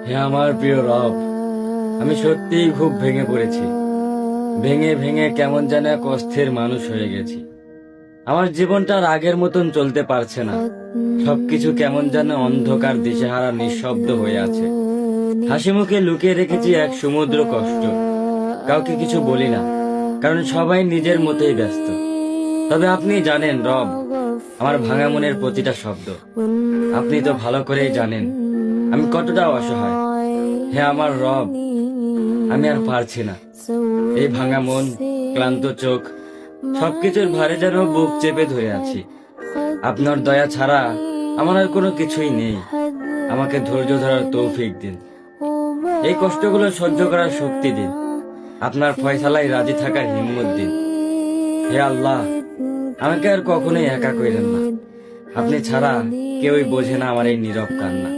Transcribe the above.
হে আমার প্রিয় রব, আমি সত্যিই খুব ভেঙে পড়েছি। ভেঙে ভেঙে কেমন যেন এক অস্থির মানুষ হয়ে গেছি। আমার জীবনটা আর আগের মতন চলতে পারছে না। সবকিছু কেমন যেন অন্ধকার, দিশেহারা, নিঃশব্দ হয়ে আছে। হাসি মুখে লুকিয়ে রেখেছি এক সমুদ্র কষ্ট। কাউকে কিছু বলি না, কারণ সবাই নিজের মতোই ব্যস্ত। তবে আপনি জানেন রব, আমার ভাঙা মনের প্রতিটা শব্দ। আপনি তো ভালো করেই জানেন আমি কতটা অসহায়। হে আমার রব, আমি আর পারছি না। এই ভাঙা মন, ক্লান্ত চোখ, সবকিছুর ভারে যেন বুক চেপে ধরে আছি। আপনার দয়া ছাড়া আমার আর কোনো কিছুই নেই। আমাকে ধৈর্য ধরার তৌফিক দিন। এই কষ্টগুলো সহ্য করার শক্তি দিন। আপনার ফয়সালায় রাজি থাকার হিম্মত দিন। হে আল্লাহ, আমাকে আর কখনোই একা কইরেন না। আপনি ছাড়া কেউই বোঝে না আমার এই নীরব কান্না।